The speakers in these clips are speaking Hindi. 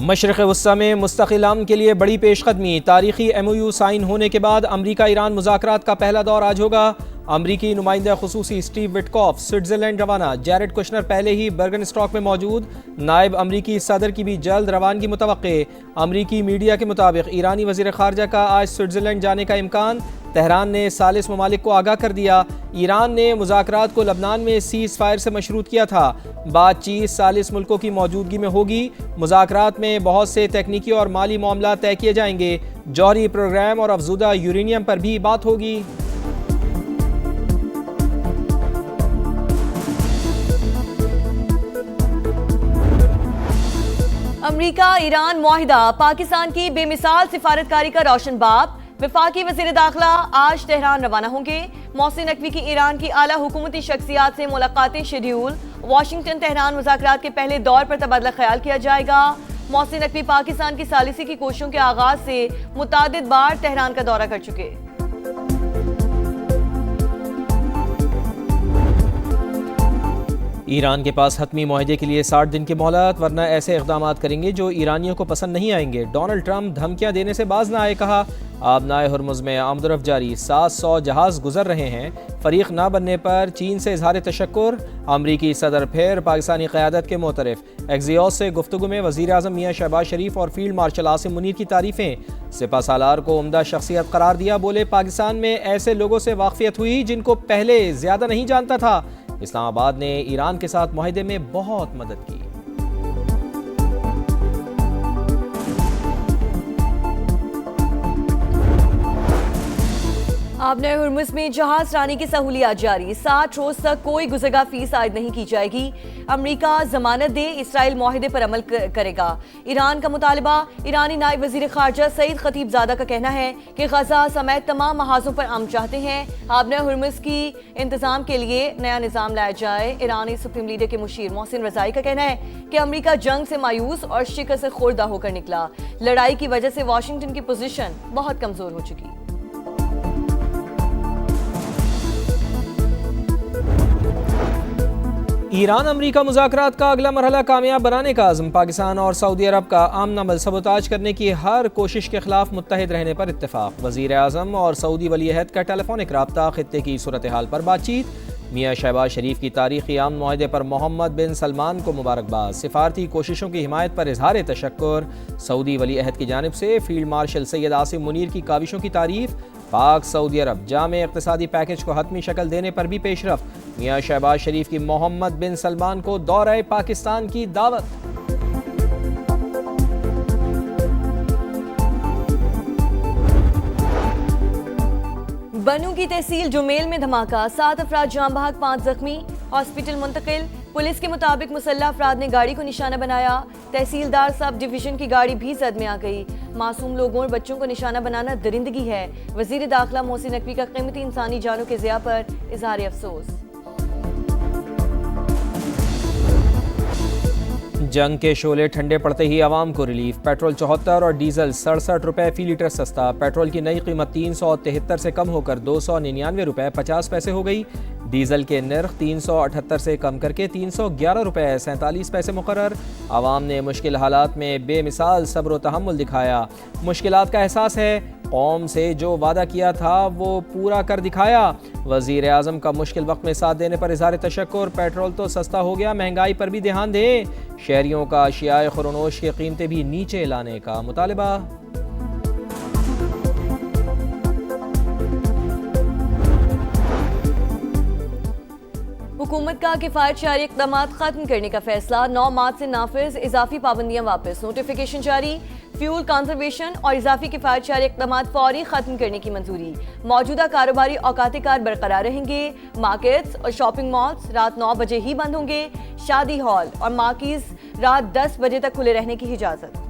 मशरक़ वस्ता में मुस्तक़िल अमन के लिए बड़ी पेशकदमी। तारीखी MOU साइन होने के बाद अमरीका ईरान मुज़ाकरात का पहला दौर आज होगा। अमरीकी नुमाइंदा खुसूसी स्टीव विटकॉफ स्विट्ज़रलैंड रवाना। जैरेड कुशनर पहले ही बर्गनस्टॉक में मौजूद। नायब अमरीकी सदर की भी जल्द रवानगी मुतवक्के। अमरीकी मीडिया के मुताबिक ईरानी वज़ीर ख़ारजा का आज स्विट्ज़रलैंड जाने का इम्कान। तेहरान ने सालिस ममालिक को आगाह कर दिया। ईरान ने मुज़ाकरात को लबनान में सीज़ फायर से मशरूत किया था। बातचीत सालिस मुल्कों की मौजूदगी में होगी। मुज़ाकरात में बहुत से तकनीकी और माली मामला तय किए जाएंगे। जौहरी प्रोग्राम और अफजुदा यूरेनियम पर भी बात होगी। अमरीका ईरान मुआहिदा पाकिस्तान की बेमिसाल सिफारतकारी का रोशन बाब। वफाकी वज़ीर दाखिला आज तेहरान रवाना होंगे। मोहसिन नकवी की ईरान की आला हुकूमती शख्सियात से मुलाकातें शेड्यूल। वाशिंगटन तेहरान मुज़ाकरात के पहले दौर पर तबादला ख्याल किया जाएगा। मोहसिन नकवी पाकिस्तान की सालिसी की कोशिशों के आगाज से मुतादिद बार तेहरान का दौरा कर चुके। ईरान के पास हतमी मुआहदे के लिए 60 दिन की मोहलत, वरना ऐसे इक़दाम करेंगे जो ईरानियों को पसंद नहीं आएंगे। डोनाल्ड ट्रंप धमकियां देने से बाज ना आए, कहा आबनाए हुर्मुज़ में आमदरफ जारी 700 जहाज़ गुजर रहे हैं। फ़रीक ना बनने पर चीन से इजहार तशक्कुर। अमरीकी सदर फिर पाकिस्तानी क़यादत के मोतरफ। एक्सियोस से गुफ्तगू में वज़ीर आज़म मियाँ शहबाज शरीफ और फील्ड मार्शल आसिम मुनीर की तारीफ़ें। सिपा सालार को उम्दा शख्सियत करार दिया। बोले पाकिस्तान में ऐसे लोगों से वाक़फ़ियत हुई जिनको पहले ज़्यादा नहीं जानता था। इस्लामाबाद ने ईरान के साथ मुआहदे में बहुत मदद की। आबने हुर्मुज़ में जहाज रानी की सहूलियात जारी। 60 रोज तक कोई गुज़रगा फीस आयद नहीं की जाएगी। अमरीका जमानत दे इसराइल मुआहदे पर अमल करेगा। ईरान का मुतालबा। ईरानी नायब वज़ीर ख़ारजा सईद खतीबज़ादा का कहना है कि गजा समेत तमाम महाजों पर अमन चाहते हैं। आबने हुर्मुज़ की इंतजाम के लिए नया निज़ाम लाया जाए। ईरानी सुप्रीम लीडर के मुशीर मोहसिन रज़ाई का कहना है कि अमरीका जंग से मायूस और शिकस्त से खुर्दा होकर निकला। लड़ाई की वजह से वाशिंगटन की पोजीशन बहुत कमजोर हो चुकी। ईरान अमरीका मुज़ाकरात का अगला मरहला कामयाब बनाने का आज़म। पाकिस्तान और सऊदी अरब का आमना अमल सबोताज करने की हर कोशिश के खिलाफ मुत्तहिद रहने पर इत्तेफाक। वज़ीर आज़म और सऊदी वली अहद का टेलीफोनिक राब्ता। खित्ते की सूरत हाल पर बातचीत। मियाँ शहबाज शरीफ की तारीखी आम मुआहदे पर मोहम्मद बिन सलमान को मुबारकबाद। सिफारती कोशिशों की हिमायत पर इजहार तशक्कुर। सऊदी वली अहद की जानिब से फील्ड मार्शल सैयद आसिम मुनीर की काविशों की तारीफ। पाक सऊदी अरब जामे इक़्तिसादी पैकेज को हतमी शक्ल देने पर भी पेशरफ। मियाँ शहबाज शरीफ की मोहम्मद बिन सलमान को दौरे पाकिस्तान की दावत। बनू की तहसील जुमेल में धमाका। 7 अफराद जाम बहक, 5 जख्मी। हॉस्पिटल मुंतकिल। पुलिस के मुताबिक मुसल्लह अफराद ने गाड़ी को निशाना बनाया। तहसीलदार सब डिवीजन की गाड़ी भी जद में आ गई। मासूम लोगों और बच्चों को निशाना बनाना दरिंदगी है। वजीर दाखिला मोहसिन नकवी का कीमती इंसानी जानों के ज़िया पर इजहार अफसोस। जंग के शोले ठंडे पड़ते ही आवाम को रिलीफ। पेट्रोल 74 और डीजल 67 रुपए फी लीटर सस्ता। पेट्रोल की नई कीमत 373 से कम होकर 299 रुपए 50 पैसे हो गई। डीजल के नर्ख 378 से कम करके 311 रुपए 47 पैसे मुकर्रर। आवाम ने मुश्किल हालात में बेमिसाल सब्र व तहम्मुल दिखाया। मुश्किलात का एहसास है, कौम से जो वादा किया था वो पूरा कर दिखाया। वज़ीर आज़म का मुश्किल वक्त में साथ देने पर इज़हार तशक्कुर। पेट्रोल तो सस्ता हो गया, महंगाई पर भी ध्यान दें। शहरियों का अशियाए खुरनोश की कीमतें भी नीचे लाने का मुतालबा। हुकूमत का किफ़ायत शारी इक़दामात ख़त्म करने का फैसला। 9 मार्च से नाफिज। इजाफी पाबंदियाँ वापस। नोटिफिकेशन जारी। फ्यूल कंजर्वेशन और इजाफी किफ़ायत शारी इक़दामात फौरी ख़त्म करने की मंजूरी। मौजूदा कारोबारी औकात कार बरकरार रहेंगे। मार्केट्स और शॉपिंग मॉल्स रात 9 बजे ही बंद होंगे। शादी हॉल और मार्केज़ रात 10 बजे तक खुले रहने की इजाज़त।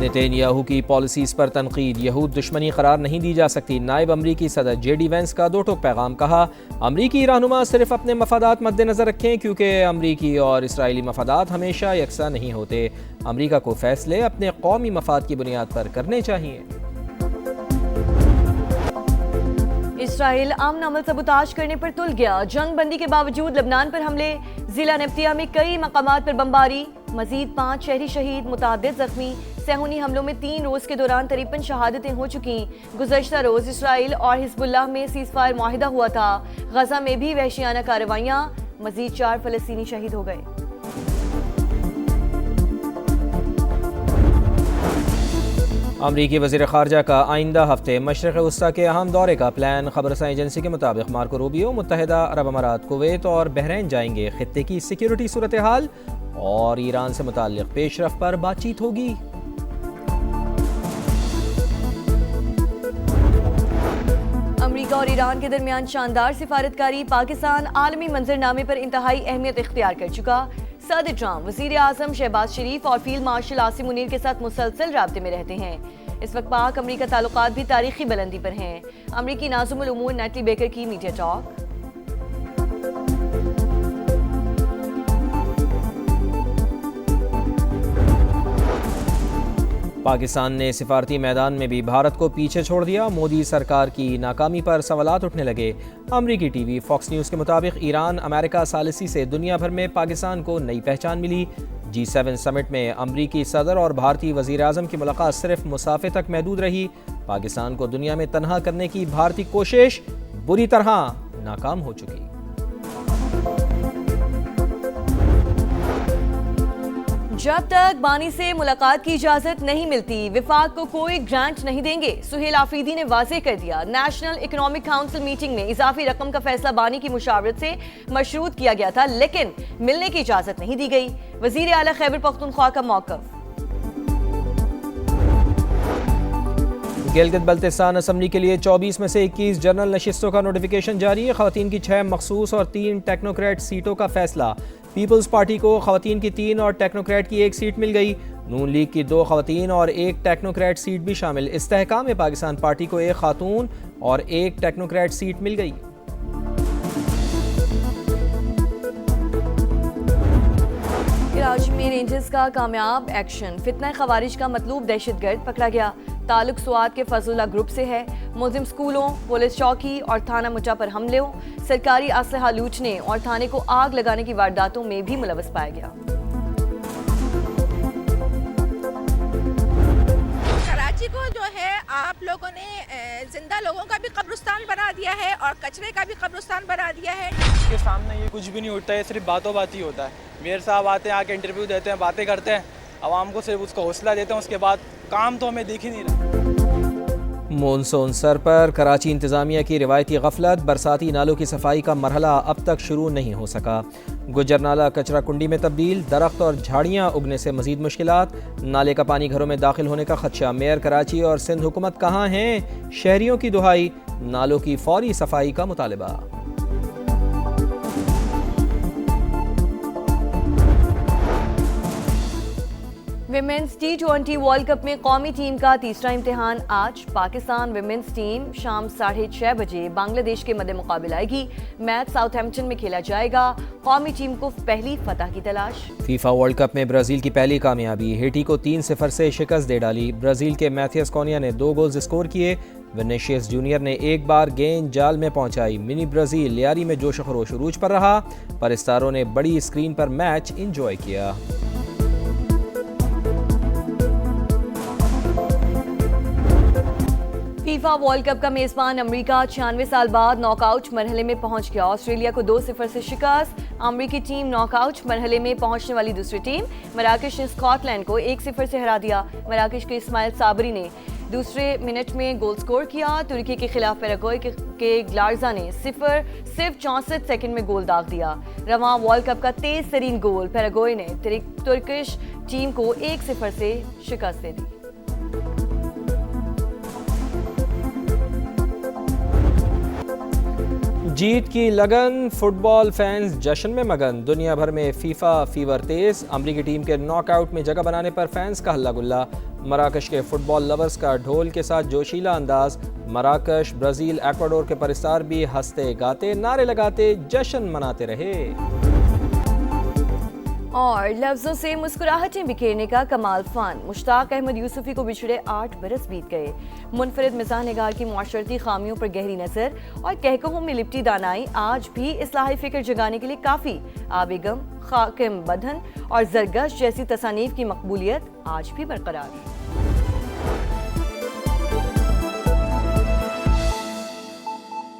नेतन्याहू की पॉलिसीज़ पर तनकीद। यहूद दुश्मनी करार नहीं दी जा सकती। नायब अमरीकी सदर JD वेंस का दो टोक पैगाम। कहा अमरीकी रहनुमा सिर्फ अपने मफादात मद्देनज़र रखें, क्योंकि अमरीकी और इसराइली मफादात हमेशा यकसा नहीं होते। अमरीका को फैसले अपने कौमी मफाद की बुनियाद पर करने चाहिए। इसराइल अमन अमल सबूताज करने पर तुल गया। जंग बंदी के बावजूद लबनान पर हमले, जिला नब्तिया में कई मकामात पर बमबारी, मजीद 5 शहरी शहीद, मुतादिद जख्मी। सेहूनी हमलों में 3 रोज के दौरान 53 शहादतें हो चुकी। गुज़श्ता रोज इसराइल और हिजबुल्लाह में सीज़फायर मुआहिदा हुआ था। गजा में भी वहशियाना कार्रवाइयाँ, मजीद 4 फलस्तीनी शहीद हो गए। अमरीकी वज़ीर ख़ारजा का आइंदा हफ्ते मशरिक़ वस्ता के अहम दौरे का प्लान। खबरसां एजेंसी के मुताबिक मार्को रूबियो मुत्तहिदा अरब अमारात, कुवैत और बहरीन जाएंगे। खित्ते की सिक्योरिटी सूरत हाल और ईरान से मुताल्लिक़ पेशरफ पर बातचीत होगी। अमरीका और ईरान के दरमियान शानदार सिफारतकारी। पाकिस्तान आलमी मंजरनामे पर इंतहाई अहमियत इख्तियार कर चुका। सदर ट्रंप वज़ीर आज़म शहबाज शरीफ और फील्ड मार्शल आसिम मुनीर के साथ मुसलसल राब्ते में रहते हैं। इस वक्त पाक अमरीका ताल्लुकात भी तारीखी बुलंदी पर हैं। अमरीकी नाज़िमुल उमूर नेटली बेकर की मीडिया टॉक। पाकिस्तान ने सिफारती मैदान में भी भारत को पीछे छोड़ दिया। मोदी सरकार की नाकामी पर सवालात उठने लगे। अमरीकी टीवी फॉक्स न्यूज़ के मुताबिक ईरान अमेरिका सालिसी से दुनिया भर में पाकिस्तान को नई पहचान मिली। G7 समिट में अमरीकी सदर और भारतीय वज़ीर आज़म की मुलाकात सिर्फ मुसाफे तक महदूद रही। पाकिस्तान को दुनिया में तनहा करने की भारतीय कोशिश बुरी तरह नाकाम हो चुकी। जब तक बानी से मुलाकात की इजाजत नहीं मिलती, विफाक को कोई ग्रांट नहीं देंगे। सुहेल आफरीदी ने वाज़ेह कर दिया। नेशनल इकोनॉमिक काउंसिल मीटिंग में इजाफी रकम का फैसला बानी की मुशावरत से मशरूत किया गया था, लेकिन मिलने की इजाजत नहीं दी गई। वजीर आला खैबर पख्तूनख्वा का मौक़िफ़। गिलगित बल्तिस्तान असम्बली के लिए 24 में से 21 जनरल नशिस्तों का नोटिफिकेशन जारी है। ख़वातीन की 6 मखसूस और 3 टेक्नोक्रेट सीटों का फैसला। पीपल्स पार्टी को ख़वातीन की 3 और टेक्नोक्रेट की 1 सीट मिल गई। नून लीग की 2 ख़वातीन और 1 टेक्नोक्रेट सीट भी शामिल। इस्तेहकाम पाकिस्तान पार्टी को 1 खातून और 1 टेक्नोक्रेट सीट मिल गई। कराची में रेंजर्स का कामयाब एक्शन। फितना खवारिज का मतलूब दहशतगर्द पकड़ा गया। ताल्लुक स्वात के फजलुल्लाह ग्रुप से है। मुलजिम स्कूलों, पुलिस चौकी और थाना मुचा पर हमलों, सरकारी असलहा लूटने और थाने को आग लगाने की वारदातों में भी मुलव्वस पाया गया। कराची को जो है आप लोगों ने जिंदा लोगों का भी कब्रिस्तान बना दिया है और कचरे का भी कब्रिस्तान बना दिया है। इसके सामने ये कुछ भी नहीं उठता है, सिर्फ बातों बात ही होता है। मेयर साहब आते हैं, आके इंटरव्यू देते हैं, बातें करते हैं, आवाम को सिर्फ उसको हौसला देते हैं, उसके बाद काम तो हमें दिख ही नहीं रहा। मॉनसून सर पर कराची इंतज़ामिया की रिवायती गफलत। बरसाती नालों की सफाई का मरहला अब तक शुरू नहीं हो सका। गुजर नाला कचरा कुंडी में तब्दील। दरख्त और झाड़ियाँ उगने से मजीद मुश्किलात। नाले का पानी घरों में दाखिल होने का खदशा। मेयर कराची और सिंध हुकूमत कहाँ हैं? शहरियों की दुहाई। नालों की फौरी सफाई का मुतालबा। विमेंस T20 वर्ल्ड कप में कौमी टीम का तीसरा इम्तिहान आज। पाकिस्तान विमेंस टीम शाम 6:30 बजे बांग्लादेश के मद्दे मुकाबले आएगी। मैच साउथहैम्पटन में खेला जाएगा। कौमी टीम को पहली फतह की तलाश। फीफा वर्ल्ड कप में ब्राजील की पहली कामयाबी। हेटी को 3-0 से शिकस्त दे डाली। ब्राजील के मैथियस कोनिया ने 2 गोल्स स्कोर किए। विनीशियस जूनियर ने एक बार गेंद जाल में पहुंचाई। मिनी ब्राजील लियारी में जोश खरोश उरूज पर रहा। परिस्तारों ने बड़ी स्क्रीन पर मैच एंजॉय किया। फीफा वर्ल्ड कप का मेजबान अमेरिका 96 साल बाद नॉकआउट मरहले में पहुंच गया। ऑस्ट्रेलिया को 2-0 से शिकस्त। अमेरिकी टीम नॉकआउट मरहले में पहुंचने वाली दूसरी टीम। मराकश ने स्कॉटलैंड को 1-0 से हरा दिया। मराकश के इस्माइल साबरी ने दूसरे मिनट में गोल स्कोर किया। तुर्की के खिलाफ पैराग्वे के ग्लार्जा ने सिर्फ 64 सेकंड में गोल दाग दिया। रवां वर्ल्ड कप का तेज तरीन गोल पैराग्वे ने तुर्किश टीम को 1-0 से शिकस्त दे दी। जीत की लगन। फुटबॉल फैंस जश्न में मगन। दुनिया भर में फीफा फीवर तेज। अमरीकी टीम के नॉकआउट में जगह बनाने पर फैंस का हल्ला गुल्ला। मराकश के फुटबॉल लवर्स का ढोल के साथ जोशीला अंदाज। मराकश, ब्राज़ील, एक्वाडोर के परिस्तार भी हंसते गाते नारे लगाते जश्न मनाते रहे। और लफ्जों से मुस्कुराहटें बिखेरने का कमाल फान, मुश्ताक अहमद यूसुफी को बिछड़े 8 बरस बीत गए। मुनफरिद मिजाज निगार की मुआशरती खामियों पर गहरी नजर और कहकहों में लिपटी दानाई आज भी इस्लाही फिक्र जगाने के लिए काफी। आबेगम, खाकिम बदन और जरगश जैसी तसानीफ की मकबूलियत आज भी बरकरार।